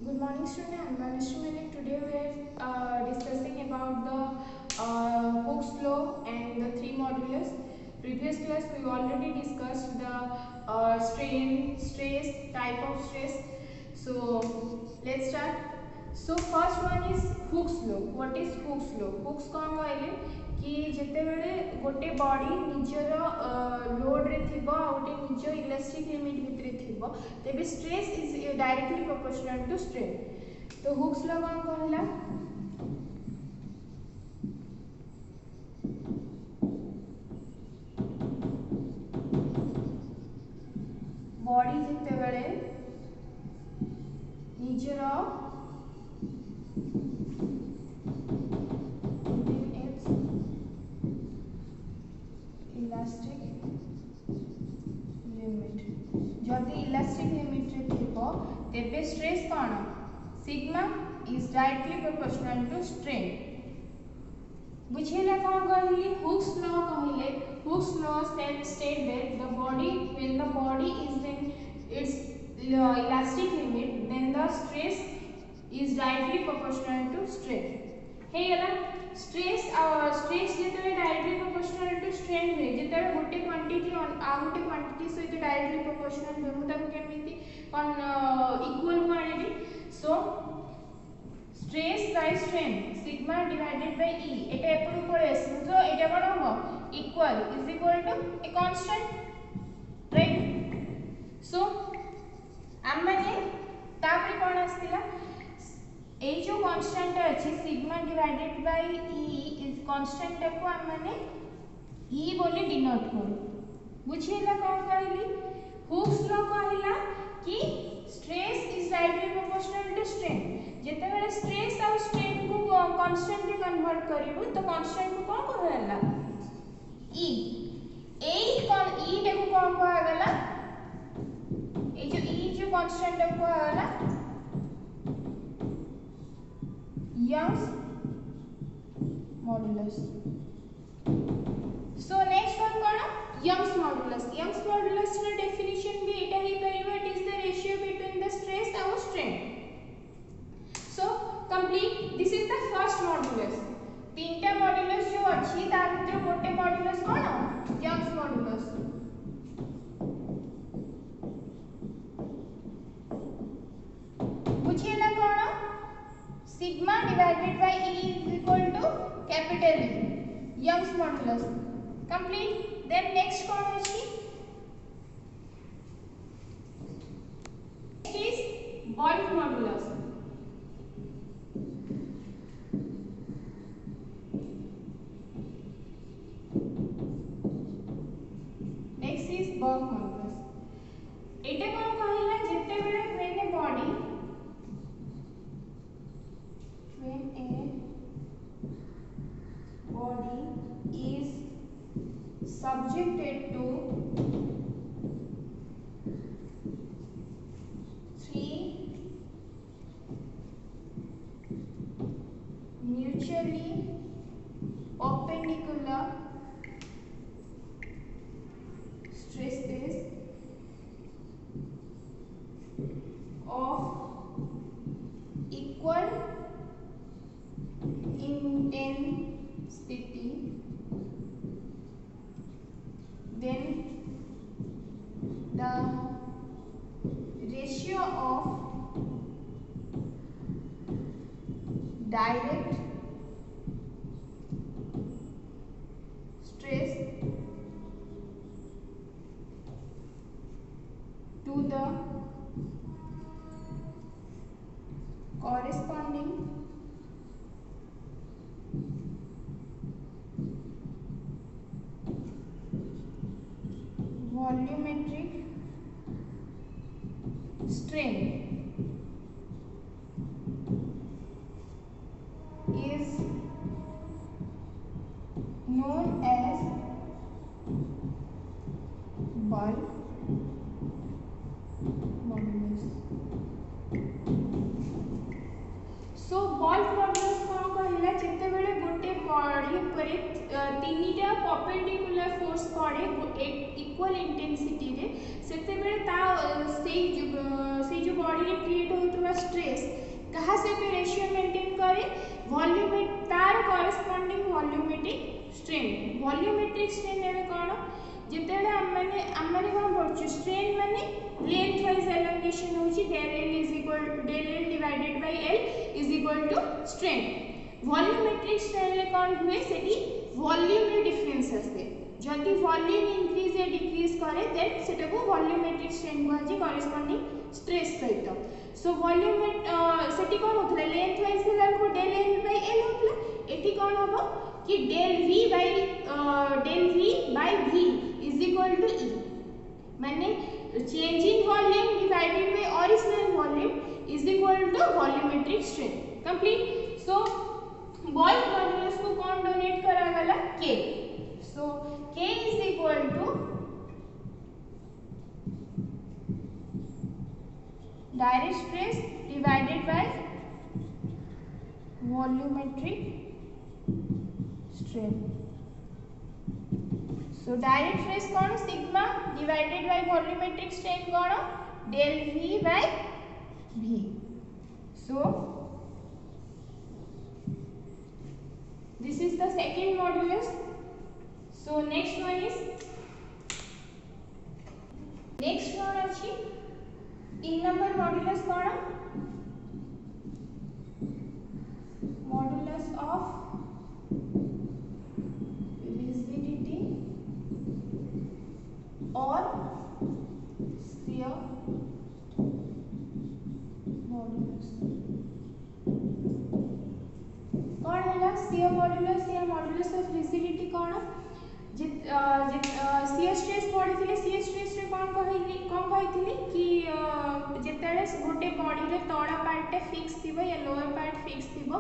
Good morning, student. I'm Manushree Malik. Today we are discussing about the Hooke's law and the three modulus. Previous class we already discussed the strain, stress, type of stress. So let's start. So first one is Hooke's law. What is Hooke's law? Hooke's कौन कहले कि जिते बेले गोटे body निजर load रे थिबो आ गोटे निजर इलास्टिक लिमिट भितरे थिबो तेबे stress is directly proportional to strain. तो हुक्स लॉ कौन कहला बॉडी जिते बेले निजर इलास्टिक लिमिट जदि इलास्टिक लिमिट रे थिबो तेबे स्ट्रेस कोन sigma is directly proportional to strain. बुझिले कोन कहली हुक्स लॉ कहले Hooke's law state that the body when the body is in its elastic limit then the stress is directly proportional to strain. हे गेला stress stress जेते directly proportional to strain हुए जेते गोटे क्वांटिटी आ गोटे quantity सहित directly proportional हुए मु ताको केमिति कोन इक्वल को आनिबी। So stress by strain sigma divided by E एटा एपरु पळे आसु तो एटा कोन हो equal is equal to a constant right. So हम माने तापरे कोन आस्तिला ए जो कांस्टेंट अछि sigma divided by E is constant को हम माने ई बोली डिनोट करू। बुझिला कोन कहली हुक्स लॉ कहला कि stress is directly proportional to strain जेते बेले स्ट्रेस और स्ट्रेन को कांस्टेंट रे कन्वर्ट करिवु तो कांस्टेंट को कोन कहला ई ई टे को कोन कहला ए जो कांस्टेंट को कहला Young's modulus. So next one कौन Young's modulus. Young's modulus रे definition भी एटा ही परिबो it is the ratio between the stress and strain. So complete this is the first modulus. तीनटा modulus जो अछि ता भितर गोटे modulus कौन Young's modulus. बुझिएला कौन sigma divided by e is equal to capital E Young's modulus complete। then next कौन अछि next is Wolff modulus। next is Wolff modulus एटा कोन कहला जेते बेले when a body is subjected to three mutually perpendicular stresses of equal intensity then the ratio of direct stress to the corresponding volumetric strain is known as Wolff modulus। So Wolff modulus कोन कहला जेते बेले गोटे body पर तीनटा perpendicular force पड़े equal intensity रे सेते बेले ता से जो बॉडी रे क्रिएट होतबा स्ट्रेस कहा से पे रेशियो मेंटेन करे वॉल्यूमेट तार corresponding volumetric strain volumetric strain एबे कोन जेतेले हम माने कोन पड़छ स्ट्रेन माने लेंथ वाइज एलोंगेशन होची del L divided by L is equal to strain volumetric strain ले कोन हुए सेटी वॉल्यूम रे डिफरेंस आसे जदि वॉल्यूम इंक्रीज या डिक्रीज करे देन सेटा को वॉल्यूमेट्रिक स्ट्रेन को जे कॉरेस्पोंडिंग स्ट्रेस सहित सो वॉल्यूम सेटी कोन होतले लेंथ वाइज भेला को del L by L होतला एठी कोन होबो कि del V by V is equal to E माने change in volume divided by original volume is equal to volumetric strain complete so Boy's modulus को कौन डोनेट करा गला K so K is equal to direct stress divided by volumetric strain so direct stress कौन sigma divided by volumetric strain कौन del V by V so this is the second modulus so next one is next one अछि 3 number modulus कौन modulus of rigidity or shear modulus कौन हैला shear modulus of rigidity कौन shear stress पढ़िथिले shear stress रे कौन कहिथिले कि जेतेले गोटे body रे तळा पार्ट टे फिक्स थिबो या लोअर पार्ट फिक्स थिबो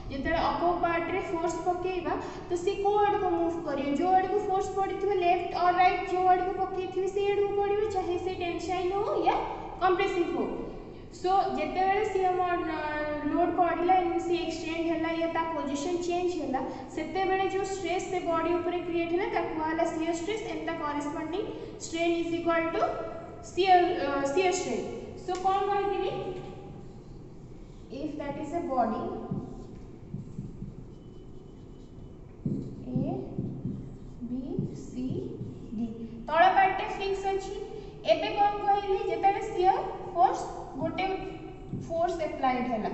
जेतेले अपर पार्ट रे फोर्स पकेइबा तो सी को आड को मूव करियो जो आड को फोर्स पड़िथिबो लेफ्ट और राइट जो आड को पकेइथिबे से आड को पड़िबो चाहे से टेंसाइल हो या कंप्रेसिव हो सो जेतेबेले सी लोड पड़िला इन सी एक्सटेंड हैला या ता पोजीशन चेंज हैला सेतेबेले जो स्ट्रेस से बॉडी ऊपर क्रिएट हैला ताको हला shear stress and the corresponding strain is equal to shear strain so कौन कहथिली if that is a body A B C D तळ पार्ट फिक्स अछि एबे कोन कहली जेतले शियर फोर्स गोटे फोर्स अप्लाइड हैला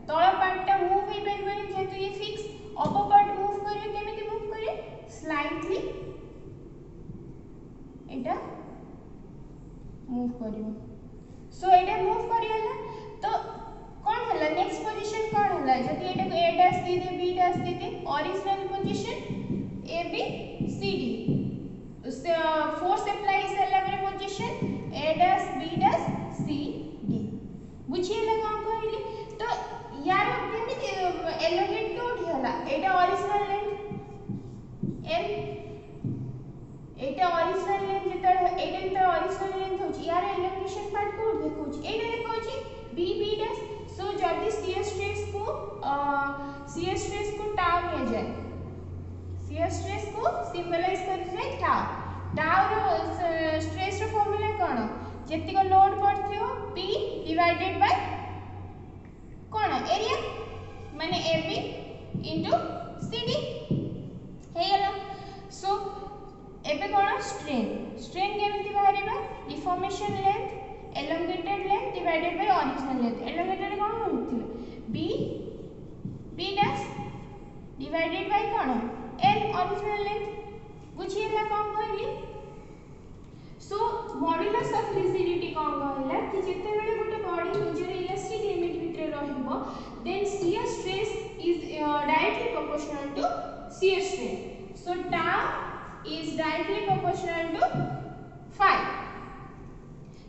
तळ पार्ट मूव हे परबनी जेतु ये फिक्स अपर पार्ट मूव करियो केमिति मूव करियो स्लाइटली एटा मूव करियो सो एटा मूव करियला तो कौन हला नेक्स्ट पोजीशन कौन हला जति एटा को A dash they they B dash they they original position A B C D उससे फोर्स अप्लाई सेला पर position A dash B dash C D बुझियला कौन कहली तो यार केमिति एलोकेट कोठी हला एटा ओरिजिनल लेंथ L एटा ओरिजिनल लेंथ जेता एटा तो ओरिजिनल लेंथ होची यार एलोकेशन पार्ट को देखोची एटा देखोची B B डैश सो जदि शियर स्ट्रेस को टाउ लिया जाए शियर स्ट्रेस को सिंबलाइज कर जाए टाउ रो स्ट्रेस रो फार्मूला कोन जेति को लोड पड़थियो P डिवाइडेड बाय कोन एरिया माने AB इनटू CD हे गेला सो एबे कोन स्ट्रेन केमिति बाहरिबा deformation length elongated length divided by original length elongated कौन होथिले B dash divided by कौन L original length बुझियला कौन कहली सो मॉड्यूलस ऑफ रिजिडिटी कौन कहला कि जेते बेले गोटे बॉडी निजर इलास्टिक लिमिट भितर रहइबो then shear stress is directly proportional to shear strain so tau is directly proportional to phi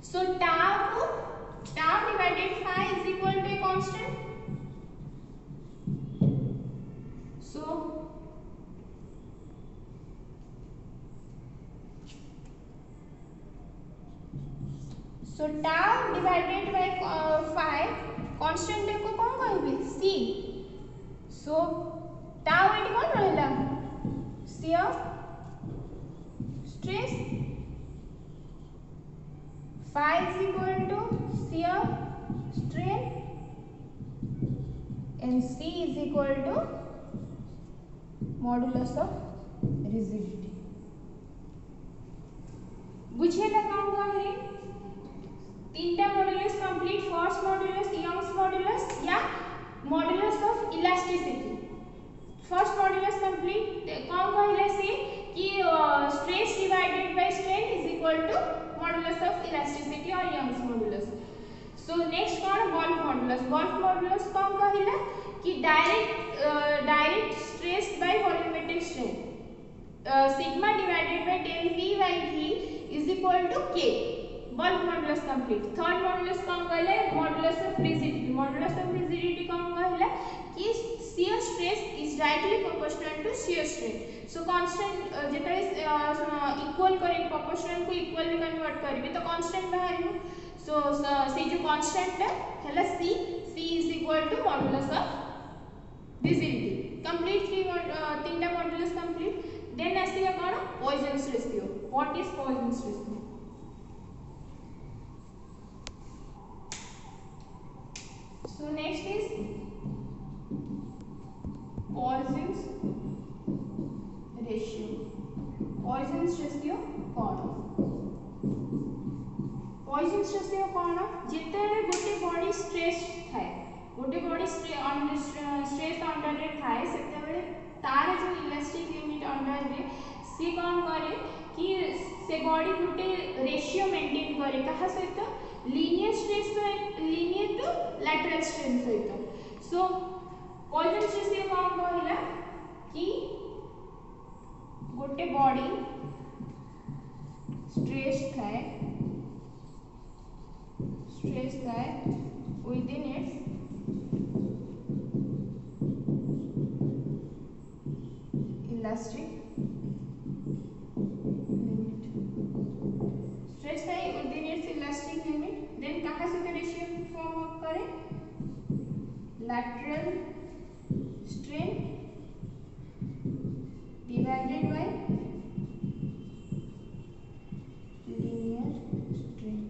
so tau divided phi is equal to a constant so tau divided by phi constant को कौन कहबे c so tau eighty कौन रहला c shear stress, phi is equal to shear strain, and C is equal to modulus of rigidity. बुझेला कौन कहले तीनटा modulus complete, first modulus Young's modulus या modulus of elasticity. First modulus complete कौन कहले से कि stress divided by strain is equal to modulus of elasticity और यंग्स मॉडुलस। सो नेक्स्ट कौन वॉल्फ मॉडुलस। वॉल्फ मॉडुलस कौन कहला कि direct stress by volumetric strain sigma divided by del v by v is equal to k। वॉल्फ modulus complete. Third modulus कौन कहला modulus of rigidity. Modulus of rigidity कौन कहला कि shear stress is directly proportional to shear strain। So constant जेतले equal करे proportional को equal में कन्वर्ट करबे तो कांस्टेंट बाहरिबो। सो से जो कांस्टेंट हैला c is equal to modulus of rigidity। Complete तीनटा मॉडुलस कंप्लीट। देन आसीबा कोन Poisson's ratio. What is Poisson's ratio? So next is Poisson's ratio. Poisson's ratio कोन? पॉइजन्स रेशियो कोन जेतेले गोटे बॉडी स्ट्रेस थाए, गोटे बॉडी स्ट्रेस अंडर रे थाए सेतेबेले तार जो इलास्टिक लिमिट अंडर रे सी कोन करे कि से बॉडी गोटे रेशियो मेंटेन करे कहा सहित linear stress linear to lateral strain सहित। सो पॉइजन्स रेशियो कोन कहला कि गोटे बॉडी स्ट्रेस थाए within its elastic limit। Stress है within its elastic limit, then कहाँ से रेशियो फॉर्म करे lateral strain divided by linear strain।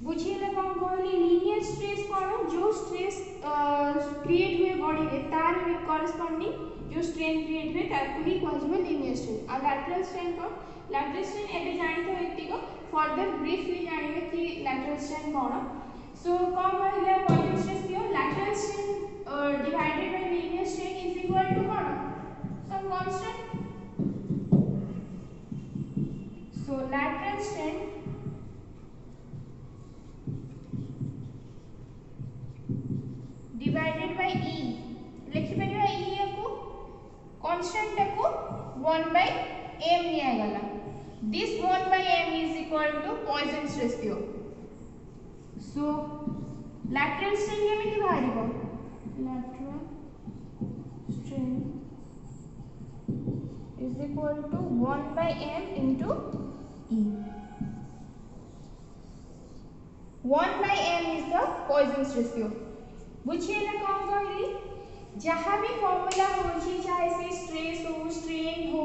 बुझिएला कौन कहली लीनियर स्ट्रेस कोन जो स्ट्रेस क्रिएट हुए बॉडी रे तार में कॉरेस्पोंडिंग जो स्ट्रेन क्रिएट हुए ताको ही कहजबे लीनियर स्ट्रेन। आ लैटरल स्ट्रेन कोन? लैटरल स्ट्रेन एबे जानि तो एतिक फर्दर ब्रीफली जानिबे कि लैटरल स्ट्रेन कोन। सो कोन कहले Poisson's ratio lateral strain divided by linear strain is equal to कोन some constant. So lateral strain divided by e लिखि परिबा e को constant को 1 by m लिया गला। This 1 by m is equal to Poisson's ratio. So lateral strain केमिति बाहरिबो lateral strain is equal to 1 by m into e। 1 by m is the Poisson's ratio. बुझिएला कौन कहली जहाँ भी फॉर्मूला होची चाहे से स्ट्रेस हो स्ट्रेन हो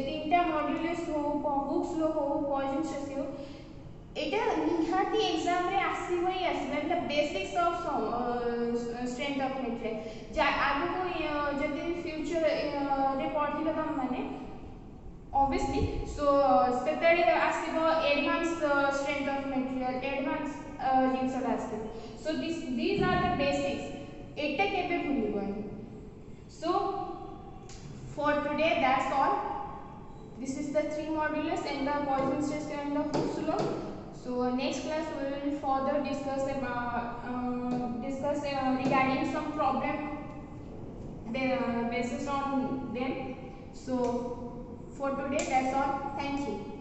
तीनटा मॉड्यूलस हो हुक्स लॉ हो पॉइजन्स रेशियो एटा निहाती एग्जाम रे आसीबो ही आसीबो the basics of strength of material जा आगु को जदी फ्यूचर रे पढिलो तम माने ऑब्वियसली सो सेतेले आसीबो advance strength of material advance जिंसला आसीबो। So these are the basics एटा केबे भूलिबोनी। So for today that's all। This is the 3 modulus and the Poisson's ratio and the Hooke's law। So next class we will further discuss regarding some problem based on them। So for today that's all, thank you।